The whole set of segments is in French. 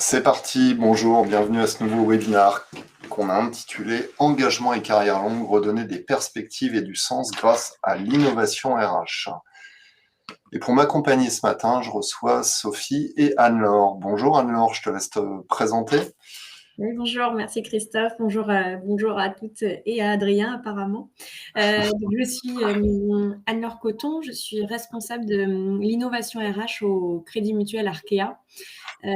C'est parti, bonjour, bienvenue à ce nouveau webinaire qu'on a intitulé Engagement et carrière longue, redonner des perspectives et du sens grâce à l'innovation RH. Et pour m'accompagner ce matin, je reçois Sophie et Anne-Laure. Bonjour Anne-Laure, je te laisse te présenter. Oui, bonjour, merci Christophe. Bonjour à toutes et à Adrien apparemment. Donc je suis Anne-Laure Coton, je suis responsable de l'innovation RH au Crédit Mutuel Arkea. Vu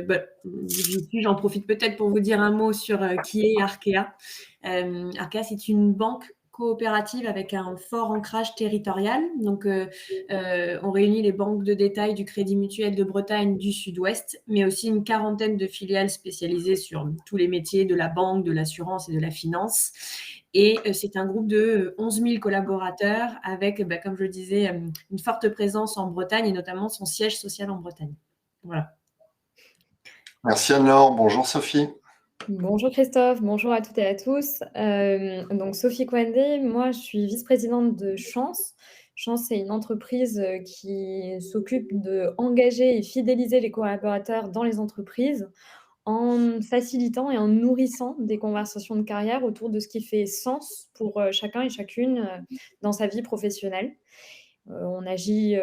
que j'y suis, j'en profite peut-être pour vous dire un mot sur qui est Arkea. Arkea, c'est une banque coopérative avec un fort ancrage territorial. Donc, on réunit les banques de détail du Crédit Mutuel de Bretagne du Sud-Ouest, mais aussi une quarantaine de filiales spécialisées sur tous les métiers de la banque, de l'assurance et de la finance. Et c'est un groupe de 11 000 collaborateurs avec, comme je le disais, une forte présence en Bretagne et notamment son siège social en Bretagne. Voilà. Merci Anne-Laure, bonjour Sophie. Bonjour Christophe, bonjour à toutes et à tous. Donc Sophie Kwende, moi je suis vice-présidente de Chance. Chance, c'est une entreprise qui s'occupe d'engager et fidéliser les collaborateurs dans les entreprises en facilitant et en nourrissant des conversations de carrière autour de ce qui fait sens pour chacun et chacune dans sa vie professionnelle. On agit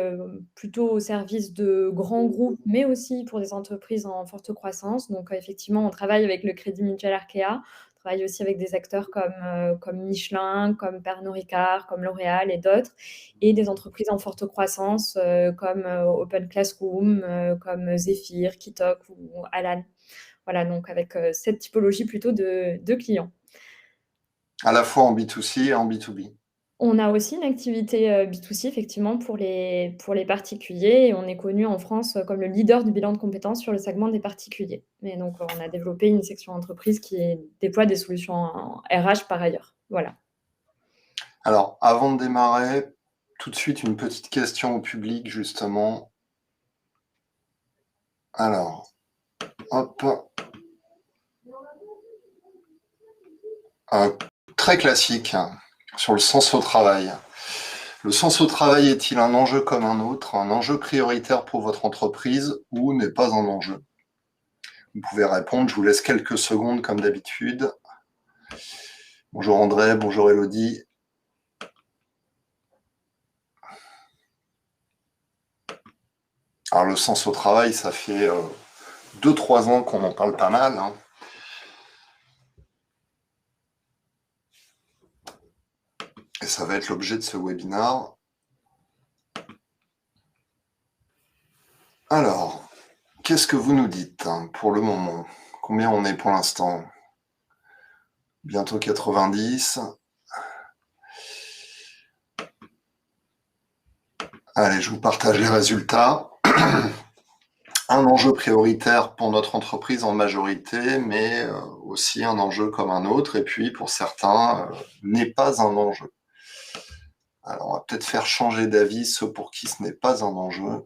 plutôt au service de grands groupes, mais aussi pour des entreprises en forte croissance. Donc, effectivement, on travaille avec le Crédit Mutuel Arkea. On travaille aussi avec des acteurs comme Michelin, comme Pernod Ricard, comme L'Oréal et d'autres, et des entreprises en forte croissance comme Open Classroom, comme Zephyr, Kitok ou Alan. Voilà, donc avec cette typologie plutôt de clients. À la fois en B2C et en B2B. On a aussi une activité, B2C effectivement pour les particuliers et on est connu en France, comme le leader du bilan de compétences sur le segment des particuliers. Et donc, on a développé une section entreprise qui déploie des solutions en RH par ailleurs. Voilà. Alors, avant de démarrer, tout de suite une petite question au public justement. Alors, hop. Très classique sur le sens au travail. Le sens au travail est-il un enjeu comme un autre, un enjeu prioritaire pour votre entreprise ou n'est pas un enjeu? Vous pouvez répondre, je vous laisse quelques secondes comme d'habitude. Bonjour André, bonjour Elodie. Alors le sens au travail, ça fait 2-3 ans qu'on en parle pas mal. Et ça va être l'objet de ce webinaire. Alors, qu'est-ce que vous nous dites pour le moment? Combien on est pour l'instant? Bientôt 90. Allez, je vous partage les résultats. Un enjeu prioritaire pour notre entreprise en majorité, mais aussi un enjeu comme un autre. Et puis, pour certains, n'est pas un enjeu. Alors, on va peut-être faire changer d'avis ceux pour qui ce n'est pas un enjeu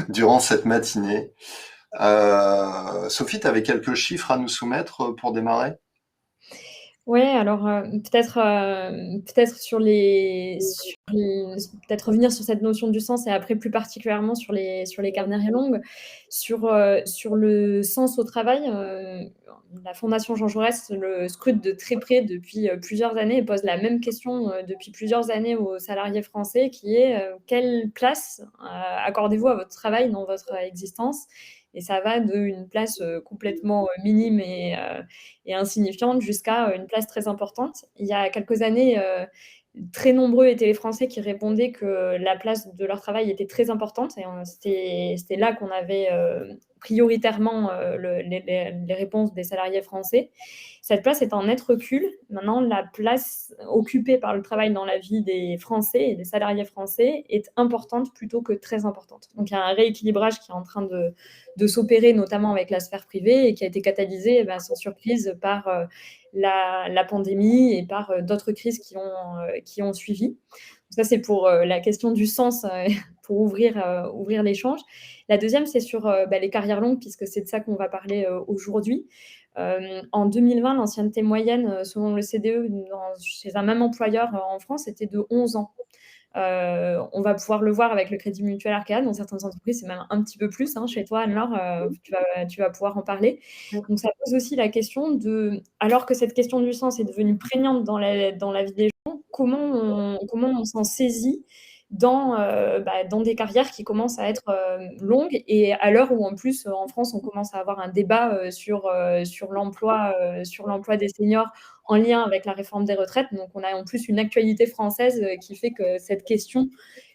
durant cette matinée. Sophie, tu avais quelques chiffres à nous soumettre pour démarrer? Ouais, alors, peut-être peut-être revenir sur cette notion du sens et après plus particulièrement sur les carrières longues. Sur le sens au travail, la Fondation Jean Jaurès le scrute de très près depuis, plusieurs années et pose la même question, depuis plusieurs années aux salariés français qui est: «Quelle place, accordez-vous à votre travail dans votre existence?» Et ça va d'une place, complètement, minime et insignifiante jusqu'à une place très importante. Il y a quelques années, très nombreux étaient les Français qui répondaient que la place de leur travail était très importante et c'était là qu'on avait prioritairement les réponses des salariés français. Cette place est en net recul. Maintenant, la place occupée par le travail dans la vie des Français et des salariés français est importante plutôt que très importante. Donc, il y a un rééquilibrage qui est en train de s'opérer, notamment avec la sphère privée, et qui a été catalysé, sans surprise, par la pandémie et par d'autres crises qui ont suivi. Ça, c'est pour la question du sens, pour ouvrir l'échange. La deuxième, c'est sur les carrières longues, puisque c'est de ça qu'on va parler aujourd'hui. En 2020, l'ancienneté moyenne, selon le CDE, chez un même employeur en France, était de 11 ans. On va pouvoir le voir avec le Crédit Mutuel Arkea. Dans certaines entreprises, c'est même un petit peu plus. Chez toi, Anne-Laure, tu vas pouvoir en parler. Donc, ça pose aussi la question de, alors que cette question du sens est devenue prégnante dans la vie des gens, comment on s'en saisit dans des carrières qui commencent à être longues, et à l'heure où, en plus, en France, on commence à avoir un débat sur l'emploi des seniors en lien avec la réforme des retraites. Donc, on a en plus une actualité française qui fait que cette question,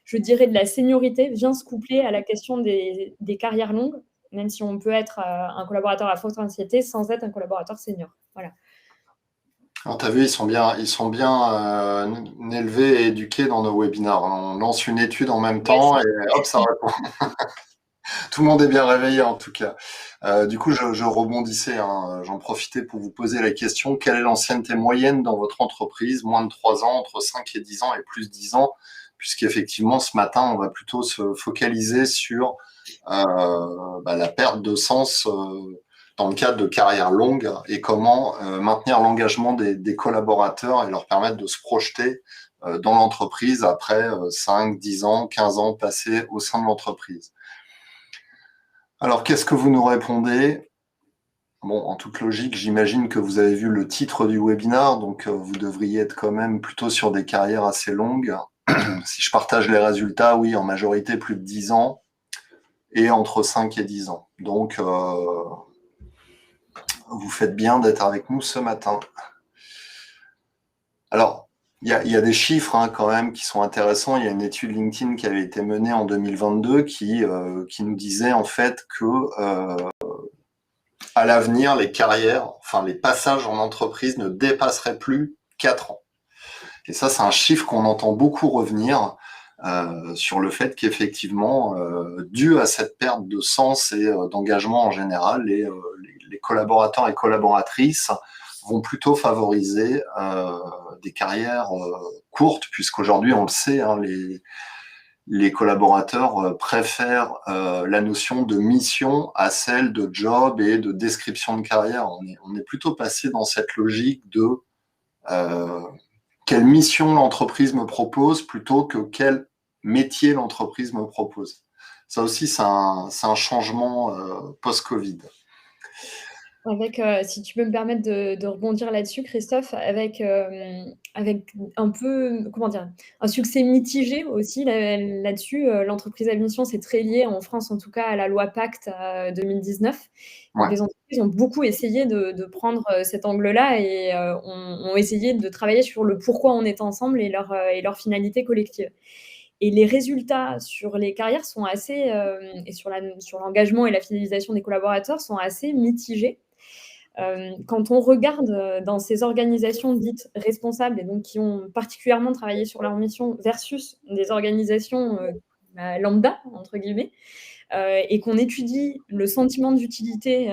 je dirais, de la seniorité vient se coupler à la question des carrières longues, même si on peut être un collaborateur à forte ancienneté sans être un collaborateur senior. Voilà. Alors, tu as vu, ils sont bien élevés et éduqués dans nos webinars. On lance une étude en même temps et hop, ça répond. Tout le monde est bien réveillé en tout cas. Du coup, je rebondissais, j'en profitais pour vous poser la question, quelle est l'ancienneté moyenne dans votre entreprise? Moins de 3 ans, entre 5 et 10 ans et plus 10 ans, puisqu'effectivement, ce matin, on va plutôt se focaliser sur la perte de sens dans le cadre de carrières longues et comment maintenir l'engagement des collaborateurs et leur permettre de se projeter dans l'entreprise après 5, 10 ans, 15 ans passés au sein de l'entreprise. Alors, qu'est-ce que vous nous répondez? Bon, en toute logique, j'imagine que vous avez vu le titre du webinaire, donc vous devriez être quand même plutôt sur des carrières assez longues. Si je partage les résultats, oui, en majorité plus de 10 ans et entre 5 et 10 ans. Donc, vous faites bien d'être avec nous ce matin. Alors, il y a des chiffres quand même qui sont intéressants. Il y a une étude LinkedIn qui avait été menée en 2022 qui nous disait en fait que à l'avenir, les carrières, enfin les passages en entreprise ne dépasseraient plus 4 ans. Et ça, c'est un chiffre qu'on entend beaucoup revenir sur le fait qu'effectivement, dû à cette perte de sens et d'engagement en général, les collaborateurs et collaboratrices vont plutôt favoriser des carrières courtes, puisqu'aujourd'hui, on le sait, les collaborateurs préfèrent la notion de mission à celle de job et de description de carrière. On est plutôt passé dans cette logique de quelle mission l'entreprise me propose plutôt que quel métier l'entreprise me propose. Ça aussi, c'est un changement post-Covid. Avec, si tu peux me permettre de rebondir là-dessus, Christophe, avec un peu, comment dire, un succès mitigé aussi là-dessus. L'entreprise à mission, c'est très lié, en France en tout cas, à la loi Pacte 2019. Donc, Ouais. les entreprises ont beaucoup essayé de prendre cet angle-là et ont essayé de travailler sur le pourquoi on est ensemble et leur finalité collective. Et les résultats sur les carrières sont assez, et sur l'engagement et la fidélisation des collaborateurs sont assez mitigés. Quand on regarde dans ces organisations dites responsables et donc qui ont particulièrement travaillé sur leur mission versus des organisations lambda, entre guillemets, et qu'on étudie le sentiment d'utilité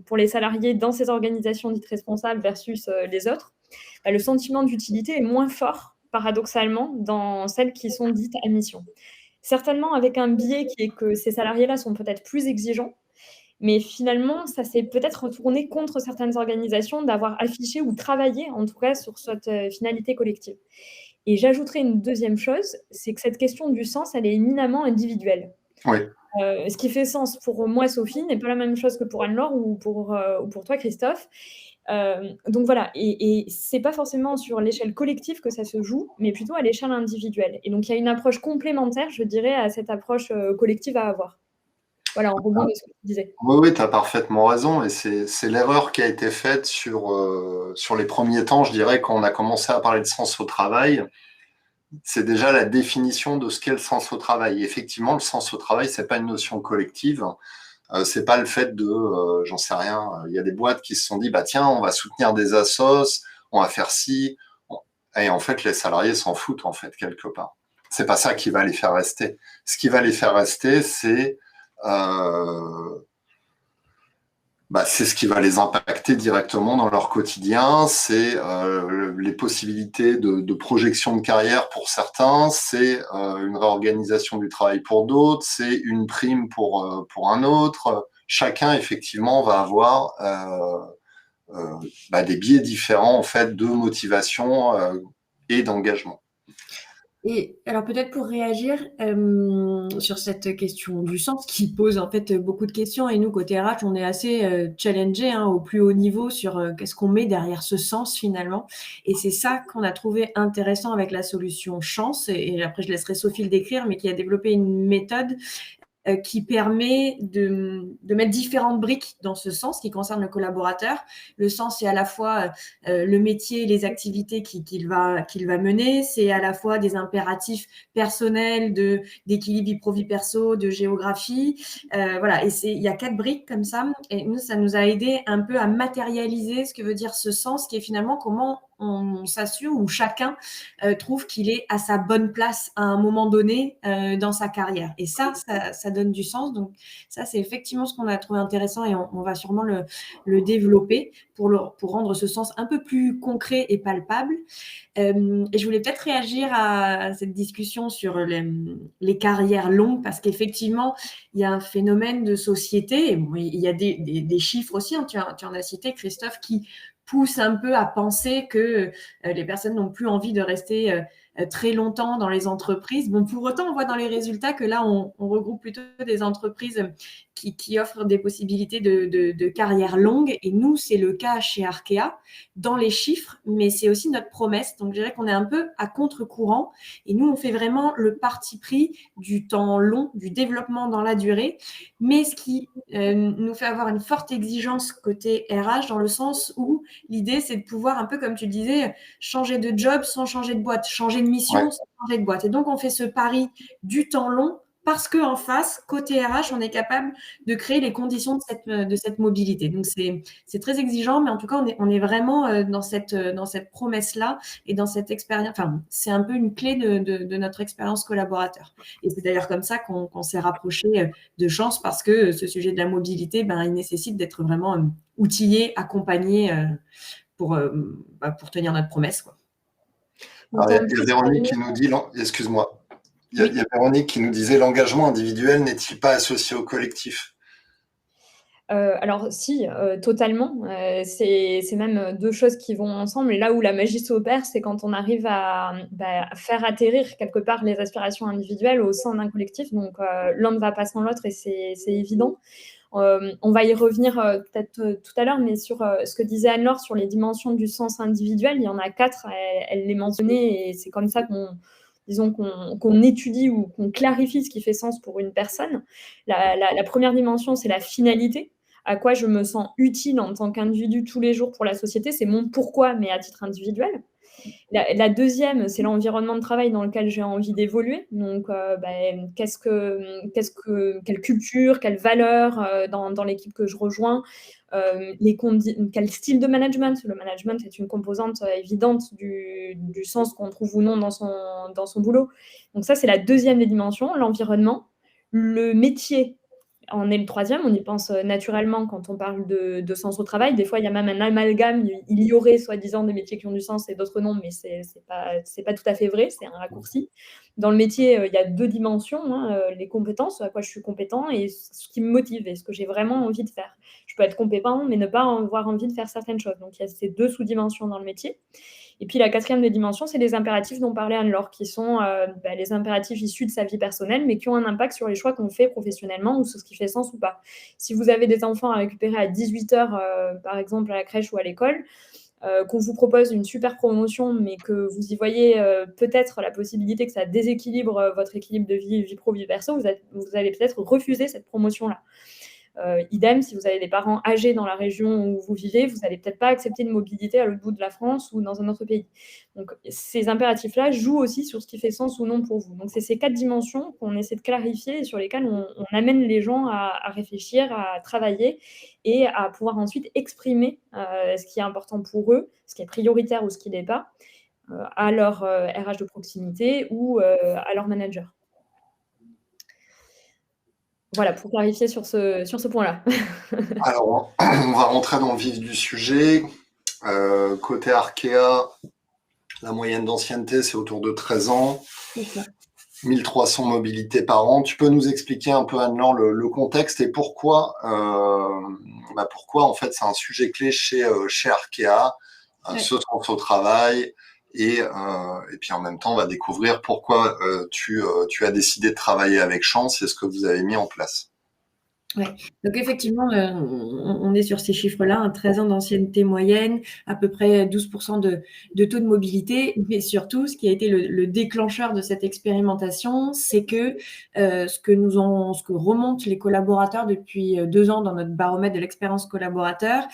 pour les salariés dans ces organisations dites responsables versus les autres, le sentiment d'utilité est moins fort, paradoxalement, dans celles qui sont dites à mission. Certainement avec un biais qui est que ces salariés-là sont peut-être plus exigeants, mais finalement, ça s'est peut-être retourné contre certaines organisations d'avoir affiché ou travaillé, en tout cas, sur cette finalité collective. Et j'ajouterais une deuxième chose, c'est que cette question du sens, elle est éminemment individuelle. Oui. Ce qui fait sens pour moi, Sophie, n'est pas la même chose que pour Anne-Laure ou pour toi, Christophe. Donc voilà, et c'est pas forcément sur l'échelle collective que ça se joue, mais plutôt à l'échelle individuelle. Et donc, il y a une approche complémentaire, je dirais, à cette approche collective à avoir. Voilà, en rebond de ce que tu disais. Oui, tu as parfaitement raison. Et c'est l'erreur qui a été faite sur les premiers temps, je dirais, quand on a commencé à parler de sens au travail. C'est déjà la définition de ce qu'est le sens au travail. Et effectivement, le sens au travail, c'est pas une notion collective. C'est pas le fait de, j'en sais rien, il y a des boîtes qui se sont dit, bah tiens, on va soutenir des assos, on va faire ci. Et en fait, les salariés s'en foutent, en fait, quelque part. C'est pas ça qui va les faire rester. Ce qui va les faire rester, c'est c'est ce qui va les impacter directement dans leur quotidien, c'est les possibilités de projection de carrière pour certains, c'est une réorganisation du travail pour d'autres, c'est une prime pour un autre. Chacun, effectivement, va avoir des biais différents en fait, de motivation et d'engagement. Et alors peut-être pour réagir sur cette question du sens qui pose en fait beaucoup de questions et nous côté RH on est assez challengé au plus haut niveau sur qu'est-ce qu'on met derrière ce sens finalement et c'est ça qu'on a trouvé intéressant avec la solution Chance et après je laisserai Sophie le décrire mais qui a développé une méthode qui permet de mettre différentes briques dans ce sens qui concerne le collaborateur. Le sens, c'est à la fois le métier, les activités qu'il va mener, c'est à la fois des impératifs personnels, d'équilibre vie pro-vie perso, de géographie. Voilà, et il y a 4 briques comme ça. Et nous, ça nous a aidé un peu à matérialiser ce que veut dire ce sens, qui est finalement comment on s'assure où chacun trouve qu'il est à sa bonne place à un moment donné dans sa carrière. Et ça donne du sens. Donc ça, c'est effectivement ce qu'on a trouvé intéressant et on va sûrement le développer pour rendre ce sens un peu plus concret et palpable. Et je voulais peut-être réagir à cette discussion sur les carrières longues parce qu'effectivement, il y a un phénomène de société. Et bon, il y a des chiffres aussi, tu en as cité, Christophe, qui pousse un peu à penser que les personnes n'ont plus envie de rester très longtemps dans les entreprises. Bon, pour autant, on voit dans les résultats que là, on regroupe plutôt des entreprises qui offrent des possibilités de carrière longue. Et nous, c'est le cas chez Arkea, dans les chiffres, mais c'est aussi notre promesse. Donc, je dirais qu'on est un peu à contre-courant. Et nous, on fait vraiment le parti pris du temps long, du développement dans la durée, mais ce qui nous fait avoir une forte exigence côté RH dans le sens où l'idée, c'est de pouvoir, un peu comme tu disais, changer de job sans changer de boîte, changer de mission Ouais. sans changer de boîte. Et donc, on fait ce pari du temps long parce qu'en face, côté RH, on est capable de créer les conditions de cette mobilité. Donc, c'est très exigeant, mais en tout cas, on est vraiment dans cette promesse-là et dans cette expérience. Enfin, c'est un peu une clé de notre expérience collaborateur. Et c'est d'ailleurs comme ça qu'on s'est rapproché de Chance parce que ce sujet de la mobilité, il nécessite d'être vraiment outillé, accompagné pour tenir notre promesse, quoi. Alors, il y a Véronique qui nous dit, excuse-moi, il y a Véronique qui nous disait l'engagement individuel n'est-il pas associé au collectif? Alors si, totalement. C'est même 2 choses qui vont ensemble. Et là où la magie s'opère, c'est quand on arrive à faire atterrir quelque part les aspirations individuelles au sein d'un collectif. Donc l'un ne va pas sans l'autre et c'est évident. On va y revenir peut-être tout à l'heure, mais sur ce que disait Anne-Laure sur les dimensions du sens individuel, il y en a 4, elle les mentionnait et c'est comme ça qu'on étudie ou qu'on clarifie ce qui fait sens pour une personne. La première dimension, c'est la finalité. À quoi je me sens utile en tant qu'individu tous les jours pour la société, c'est mon pourquoi, mais à titre individuel. La deuxième, c'est l'environnement de travail dans lequel j'ai envie d'évoluer. Donc, quelle culture, quelle valeur dans l'équipe que je rejoins, quel style de management. Le management est une composante évidente du sens qu'on trouve ou non dans son boulot. Donc ça, c'est la deuxième des dimensions, l'environnement. Le métier en est le troisième, on y pense naturellement quand on parle de sens au travail. Des fois, il y a même un amalgame, il y aurait soi-disant des métiers qui ont du sens et d'autres non, mais c'est pas tout à fait vrai, c'est un raccourci. Dans le métier, il y a 2 dimensions, les compétences, à quoi je suis compétent et ce qui me motive et ce que j'ai vraiment envie de faire. Je peux être compétent, mais ne pas avoir envie de faire certaines choses. Donc il y a ces 2 sous-dimensions dans le métier. Et puis la quatrième des dimensions, c'est les impératifs dont parlait Anne-Laure, qui sont les impératifs issus de sa vie personnelle, mais qui ont un impact sur les choix qu'on fait professionnellement ou sur ce qui fait sens ou pas. Si vous avez des enfants à récupérer à 18h, par exemple, à la crèche ou à l'école, qu'on vous propose une super promotion, mais que vous y voyez peut-être la possibilité que ça déséquilibre votre équilibre de vie pro, vie perso, vous allez peut-être refuser cette promotion-là. Idem, si vous avez des parents âgés dans la région où vous vivez, vous n'allez peut-être pas accepter une mobilité à l'autre bout de la France ou dans un autre pays. Donc, ces impératifs-là jouent aussi sur ce qui fait sens ou non pour vous. Donc, c'est ces 4 dimensions qu'on essaie de clarifier et sur lesquelles on amène les gens à réfléchir, à travailler et à pouvoir ensuite exprimer ce qui est important pour eux, ce qui est prioritaire ou ce qui ne l'est pas, à leur RH de proximité ou à leur manager. Voilà, pour clarifier sur ce point-là. Alors, on va rentrer dans le vif du sujet. Côté Arkea, la moyenne d'ancienneté, c'est autour de 13 ans. 1300 mobilités par an. Tu peux nous expliquer un peu, Anne-Laure, le contexte et pourquoi en fait c'est un sujet clé chez Arkea, ce sens au travail, Et puis en même temps, on va découvrir pourquoi tu as décidé de travailler avec Chance et ce que vous avez mis en place. Ouais. Donc effectivement, on est sur ces chiffres-là, 13 ans d'ancienneté moyenne, à peu près 12% de taux de mobilité. Mais surtout, ce qui a été le déclencheur de cette expérimentation, c'est que ce que remontent les collaborateurs depuis 2 ans dans notre baromètre de l'expérience collaborateur,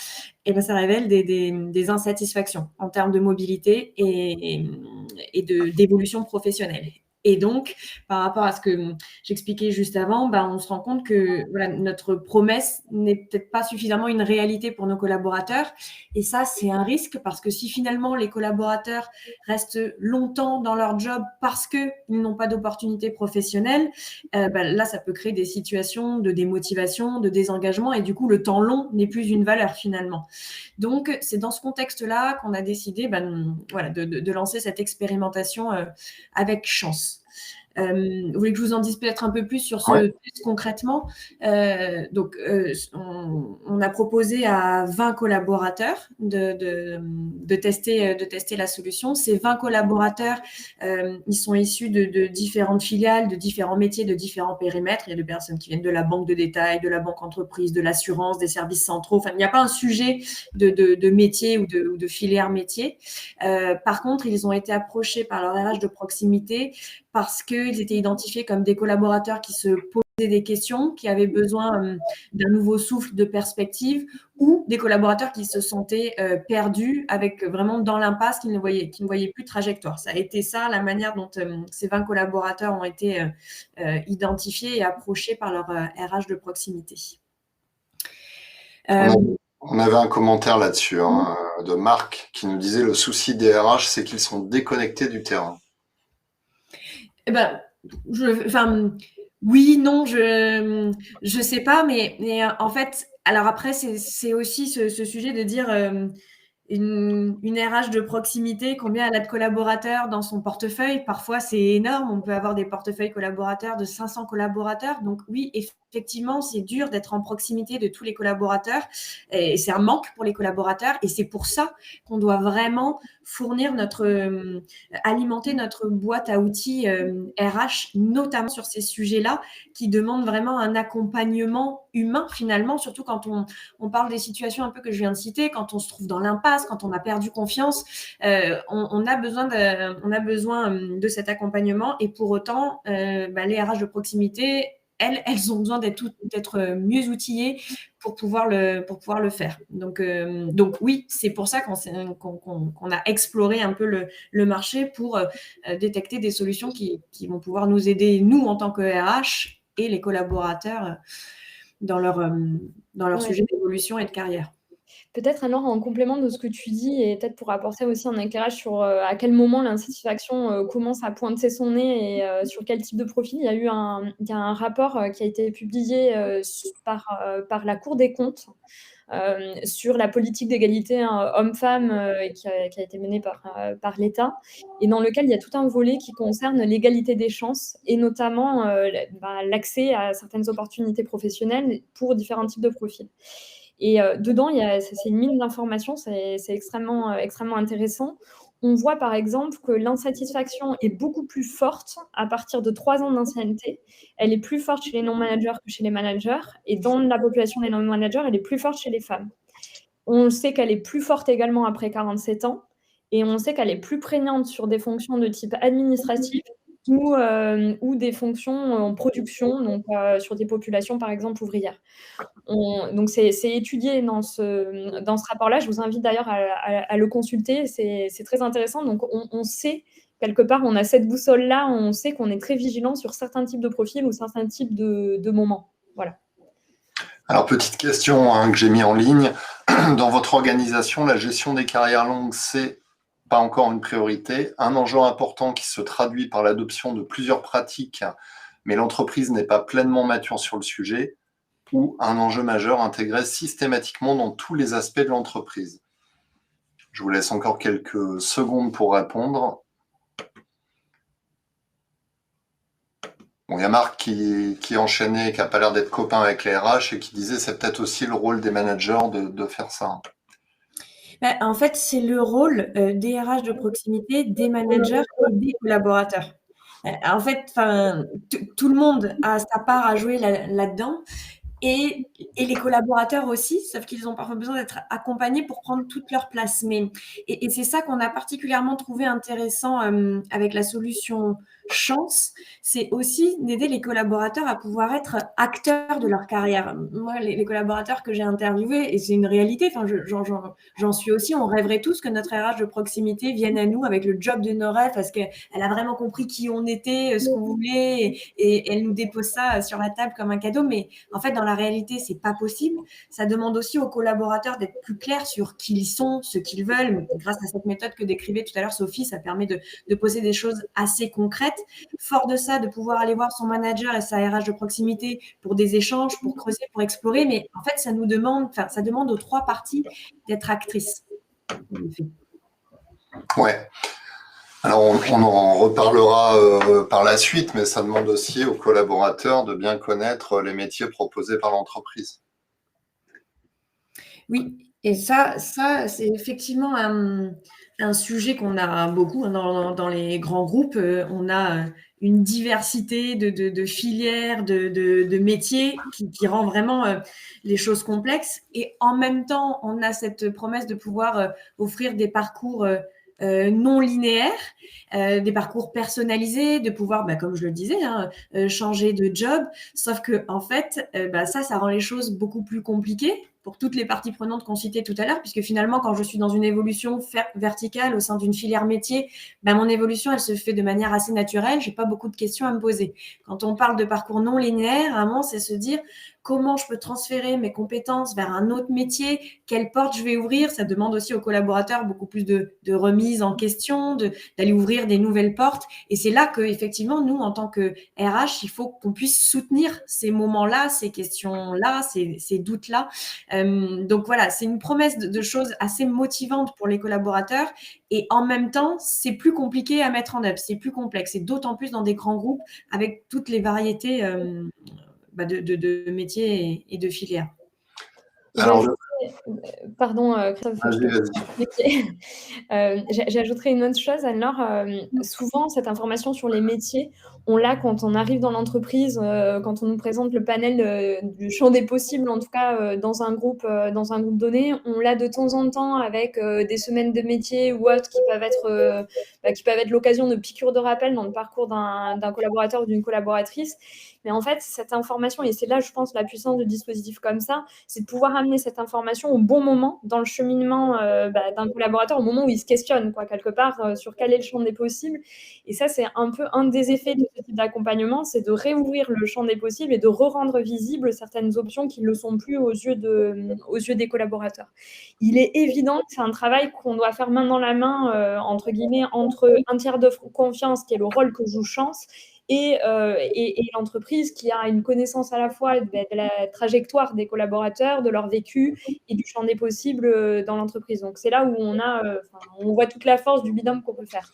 ça révèle des insatisfactions en termes de mobilité et d'évolution professionnelle. Et donc, par rapport à ce que j'expliquais juste avant, on se rend compte que notre promesse n'est peut-être pas suffisamment une réalité pour nos collaborateurs. Et ça, c'est un risque parce que si finalement les collaborateurs restent longtemps dans leur job parce qu'ils n'ont pas d'opportunité professionnelle, là, ça peut créer des situations de démotivation, de désengagement et du coup, le temps long n'est plus une valeur finalement. Donc, c'est dans ce contexte-là qu'on a décidé de lancer cette expérimentation avec Chance. Vous voulez que je vous en dise peut-être un peu plus sur ce test concrètement? On a proposé à 20 collaborateurs de tester la solution. Ces 20 collaborateurs, ils sont issus de différentes filiales, de différents métiers, de différents périmètres. Il y a des personnes qui viennent de la banque de détail, de la banque entreprise, de l'assurance, des services centraux. Enfin, il n'y a pas un sujet de métier ou de filière métier. Par contre, ils ont été approchés par leur RH de proximité parce qu'ils étaient identifiés comme des collaborateurs qui se posaient des questions, qui avaient besoin d'un nouveau souffle de perspective, ou des collaborateurs qui se sentaient perdus, avec vraiment dans l'impasse, qui ne voyaient plus de trajectoire. Ça a été ça, la manière dont ces 20 collaborateurs ont été identifiés et approchés par leur RH de proximité. On avait un commentaire là-dessus de Marc qui nous disait le souci des RH, c'est qu'ils sont déconnectés du terrain. Oui, non, je sais pas, mais en fait, alors après, c'est aussi ce sujet de dire une RH de proximité, combien elle a de collaborateurs dans son portefeuille. Parfois, c'est énorme. On peut avoir des portefeuilles collaborateurs de 500 collaborateurs. Donc oui, effectivement, c'est dur d'être en proximité de tous les collaborateurs. Et c'est un manque pour les collaborateurs. Et c'est pour ça qu'on doit vraiment fournir alimenter notre boîte à outils RH, notamment sur ces sujets-là, qui demandent vraiment un accompagnement humain finalement, surtout quand on parle des situations un peu que je viens de citer, quand on se trouve dans l'impasse, quand on a perdu confiance, on a besoin de cet accompagnement. Et pour autant, les RH de proximité, elles ont besoin d'être mieux outillées pour pouvoir le faire. Donc oui, c'est pour ça qu'on a exploré un peu le marché pour détecter des solutions qui vont pouvoir nous aider, nous, en tant que RH, et les collaborateurs dans leur sujet d'évolution et de carrière. Peut-être alors en complément de ce que tu dis et peut-être pour apporter aussi un éclairage sur à quel moment l'insatisfaction commence à pointer son nez et sur quel type de profil. Il y a un rapport qui a été publié par la Cour des comptes sur la politique d'égalité homme-femme qui a été menée par l'État et dans lequel il y a tout un volet qui concerne l'égalité des chances et notamment l'accès à certaines opportunités professionnelles pour différents types de profils. Et dedans, c'est une mine d'informations, c'est extrêmement intéressant. On voit par exemple que l'insatisfaction est beaucoup plus forte à partir de 3 ans d'ancienneté. Elle est plus forte chez les non-managers que chez les managers. Et dans la population des non-managers, elle est plus forte chez les femmes. On sait qu'elle est plus forte également après 47 ans. Et on sait qu'elle est plus prégnante sur des fonctions de type administratif ou des fonctions en production, donc sur des populations par exemple ouvrières. Donc c'est étudié dans ce rapport-là. Je vous invite d'ailleurs à le consulter. C'est très intéressant. Donc on sait, quelque part, on a cette boussole-là, on sait qu'on est très vigilant sur certains types de profils ou certains types de moments. Voilà. Alors, petite question que j'ai mis en ligne. Dans votre organisation, la gestion des carrières longues, c'est pas encore une priorité. Un enjeu important qui se traduit par l'adoption de plusieurs pratiques, mais l'entreprise n'est pas pleinement mature sur le sujet, ou un enjeu majeur intégré systématiquement dans tous les aspects de l'entreprise. Je vous laisse encore quelques secondes pour répondre. Bon, il y a Marc qui enchaînait, qui n'a pas l'air d'être copain avec les RH et qui disait c'est peut-être aussi le rôle des managers de faire ça. En fait, c'est le rôle des RH de proximité, des managers et des collaborateurs. En fait, tout le monde a sa part à jouer là-dedans. Et les collaborateurs aussi, sauf qu'ils ont parfois besoin d'être accompagnés pour prendre toute leur place. Et c'est ça qu'on a particulièrement trouvé intéressant avec la solution Chance, c'est aussi d'aider les collaborateurs à pouvoir être acteurs de leur carrière. Moi, les collaborateurs que j'ai interviewés, et c'est une réalité, j'en suis aussi, on rêverait tous que notre RH de proximité vienne à nous avec le job de nos rêves parce qu'elle a vraiment compris qui on était, ce qu'on voulait, et elle nous dépose ça sur la table comme un cadeau. Mais en fait, dans la réalité, c'est pas possible. Ça demande aussi aux collaborateurs d'être plus clairs sur qui ils sont, ce qu'ils veulent. Grâce à cette méthode que décrivait tout à l'heure Sophie, ça permet de poser des choses assez concrètes. Fort de ça, de pouvoir aller voir son manager et sa RH de proximité pour des échanges, pour creuser, pour explorer. Mais en fait, ça demande aux trois parties d'être actrices. Ouais. Alors, on en reparlera par la suite, mais ça demande aussi aux collaborateurs de bien connaître les métiers proposés par l'entreprise. Oui, et ça c'est effectivement un sujet qu'on a beaucoup dans les grands groupes. On a une diversité de filières, de métiers qui rend vraiment les choses complexes. Et en même temps, on a cette promesse de pouvoir offrir des parcours non linéaires, des parcours personnalisés, de pouvoir, comme je le disais, changer de job. Sauf que en fait, ça rend les choses beaucoup plus compliquées pour toutes les parties prenantes qu'on citait tout à l'heure, puisque finalement, quand je suis dans une évolution verticale au sein d'une filière métier, mon évolution, elle se fait de manière assez naturelle. J'ai pas beaucoup de questions à me poser. Quand on parle de parcours non linéaire, à un moment, c'est se dire comment je peux transférer mes compétences vers un autre métier, quelle porte je vais ouvrir. Ça demande aussi aux collaborateurs beaucoup plus de remise en question, d'aller ouvrir des nouvelles portes. Et c'est là que, effectivement, nous, en tant que RH, il faut qu'on puisse soutenir ces moments-là, ces questions-là, ces doutes-là. Donc voilà, c'est une promesse de choses assez motivantes pour les collaborateurs. Et en même temps, c'est plus compliqué à mettre en œuvre, c'est plus complexe. Et d'autant plus dans des grands groupes avec toutes les variétés de métiers et de filières. Alors, Pardon, Christophe, j'ajouterais une autre chose. Alors, souvent, cette information sur les métiers, on l'a quand on arrive dans l'entreprise, quand on nous présente le panel du champ des possibles, en tout cas dans un groupe donné. On l'a de temps en temps avec des semaines de métiers ou autres qui peuvent être l'occasion de piqûres de rappel dans le parcours d'un collaborateur ou d'une collaboratrice. Mais en fait, cette information, et c'est là, je pense, la puissance de dispositifs comme ça, c'est de pouvoir amener cette information au bon moment dans le cheminement d'un collaborateur, au moment où il se questionne, quelque part, sur quel est le champ des possibles. Et ça, c'est un peu un des effets de ce type d'accompagnement, c'est de réouvrir le champ des possibles et de re-rendre visibles certaines options qui ne le sont plus aux yeux des collaborateurs. Il est évident que c'est un travail qu'on doit faire main dans la main, entre guillemets, entre un tiers de confiance, qui est le rôle que joue Chance, et l'entreprise qui a une connaissance à la fois de la trajectoire des collaborateurs, de leur vécu et du champ des possibles dans l'entreprise. Donc, c'est là où on voit toute la force du binôme qu'on peut faire.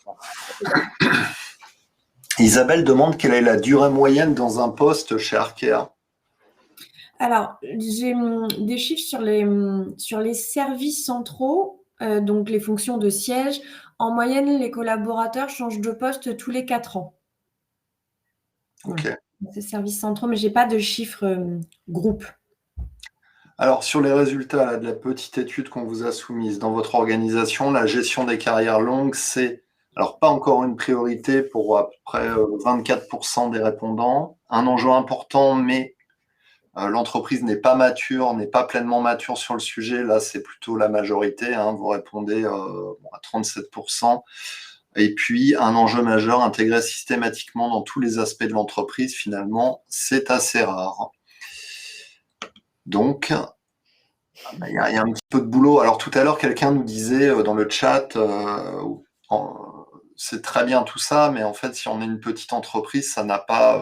Isabelle demande quelle est la durée moyenne dans un poste chez Arkea. Alors, j'ai des chiffres sur les services centraux, donc les fonctions de siège. En moyenne, les collaborateurs changent de poste tous les 4 ans. Ok. Voilà. C'est services centraux, mais je n'ai pas de chiffres groupe. Alors, sur les résultats là, de la petite étude qu'on vous a soumise, dans votre organisation, la gestion des carrières longues, c'est, alors pas encore une priorité pour à peu près 24% des répondants, un enjeu important, mais l'entreprise n'est pas mature, n'est pas pleinement mature sur le sujet. Là, c'est plutôt la majorité, vous répondez à 37%. Et puis, un enjeu majeur intégré systématiquement dans tous les aspects de l'entreprise, finalement, c'est assez rare. Donc, il y a un petit peu de boulot. Alors, tout à l'heure, quelqu'un nous disait dans le chat, c'est très bien tout ça, mais en fait, si on est une petite entreprise, ça n'a pas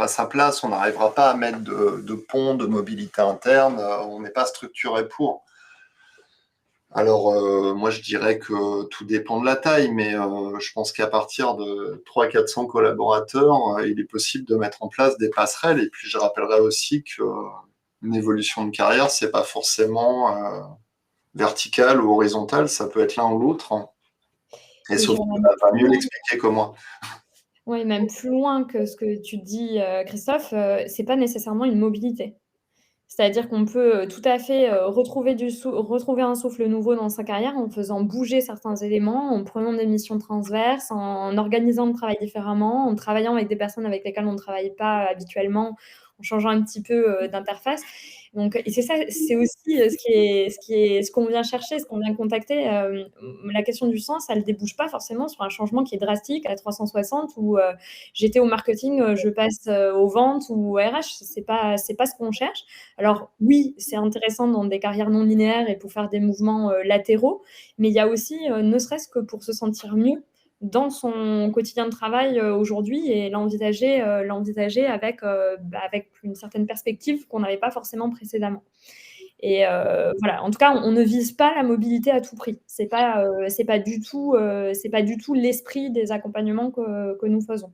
sa place. On n'arrivera pas à mettre de pont, de mobilité interne. On n'est pas structuré pour. Alors, moi, je dirais que tout dépend de la taille, mais je pense qu'à partir de 300-400 collaborateurs, il est possible de mettre en place des passerelles. Et puis, je rappellerai aussi qu'une évolution de carrière, c'est pas forcément verticale ou horizontale, ça peut être l'un ou l'autre, hein. Et Et Sophie j'irais même va plus mieux loin. l'expliquer que moi. Oui, même plus loin que ce que tu dis, Christophe, c'est pas nécessairement une mobilité. C'est-à-dire qu'on peut, tout à fait, retrouver un souffle nouveau dans sa carrière en faisant bouger certains éléments, en prenant des missions transverses, en organisant le travail différemment, en travaillant avec des personnes avec lesquelles on ne travaille pas habituellement, en changeant un petit peu, d'interface. Donc et c'est ça, c'est aussi, ce qu'on vient chercher, ce qu'on vient contacter, la question du sens, elle débouche pas forcément sur un changement qui est drastique à 360 où, j'étais au marketing, je passe, aux ventes ou au RH. C'est pas ce qu'on cherche. Alors oui, c'est intéressant dans des carrières non linéaires et pour faire des mouvements, latéraux, mais il y a aussi, ne serait-ce que pour se sentir mieux dans son quotidien de travail, aujourd'hui et l'envisager avec une certaine perspective qu'on n'avait pas forcément précédemment et voilà, en tout cas, on ne vise pas la mobilité à tout prix. C'est pas du tout l'esprit des accompagnements que nous faisons.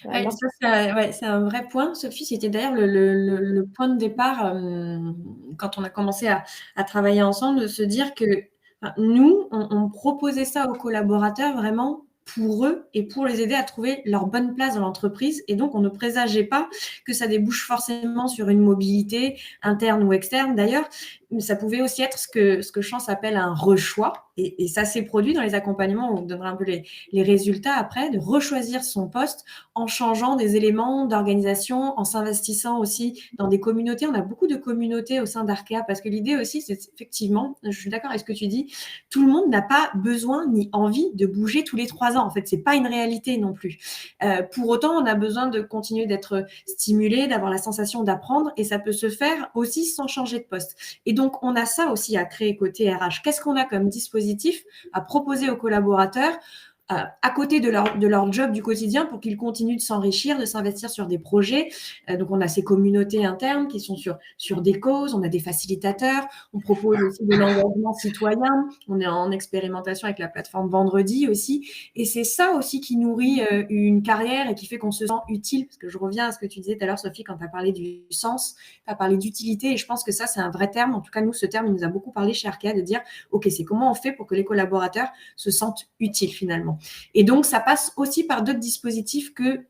Ouais, Merci. ça, c'est un vrai point, Sophie. C'était d'ailleurs le point de départ quand on a commencé à travailler ensemble, de se dire que nous, on proposait ça aux collaborateurs vraiment pour eux et pour les aider à trouver leur bonne place dans l'entreprise. Et donc, on ne présageait pas que ça débouche forcément sur une mobilité interne ou externe. D'ailleurs, ça pouvait aussi être ce que Chance appelle un rechoix. Et ça s'est produit dans les accompagnements. On vous donnera un peu les résultats après, de rechoisir son poste en changeant des éléments d'organisation, en s'investissant aussi dans des communautés. On a beaucoup de communautés au sein d'Arkea parce que l'idée aussi, c'est effectivement, je suis d'accord avec ce que tu dis, tout le monde n'a pas besoin ni envie de bouger tous les 3 ans. En fait, c'est pas une réalité non plus. Pour autant, on a besoin de continuer d'être stimulé, d'avoir la sensation d'apprendre et ça peut se faire aussi sans changer de poste. Et donc, on a ça aussi à créer côté RH. Qu'est-ce qu'on a comme dispositif à proposer aux collaborateurs à côté de leur job du quotidien pour qu'ils continuent de s'enrichir, de s'investir sur des projets. Donc, on a ces communautés internes qui sont sur des causes, on a des facilitateurs, on propose aussi de l'engagement citoyen, on est en expérimentation avec la plateforme Vendredi aussi. Et c'est ça aussi qui nourrit une carrière et qui fait qu'on se sent utile. Parce que je reviens à ce que tu disais tout à l'heure, Sophie, quand tu as parlé du sens, tu as parlé d'utilité. Et je pense que ça, c'est un vrai terme. En tout cas, nous, ce terme, il nous a beaucoup parlé chez Arkea de dire, OK, c'est comment on fait pour que les collaborateurs se sentent utiles finalement. Et donc, ça passe aussi par d'autres dispositifs que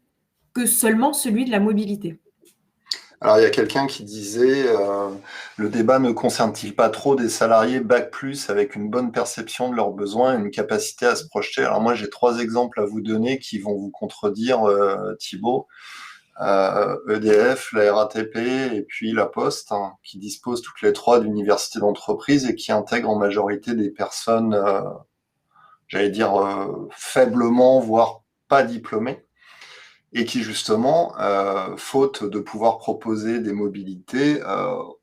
seulement celui de la mobilité. Alors, il y a quelqu'un qui disait le débat ne concerne-t-il pas trop des salariés bac plus avec une bonne perception de leurs besoins et une capacité à se projeter? Alors moi, j'ai 3 exemples à vous donner qui vont vous contredire, Thibaut. EDF, la RATP et puis la Poste, hein, qui disposent toutes les 3 d'universités d'entreprise et qui intègrent en majorité des personnes, j'allais dire, faiblement, voire pas diplômées. Et qui justement, faute de pouvoir proposer des mobilités,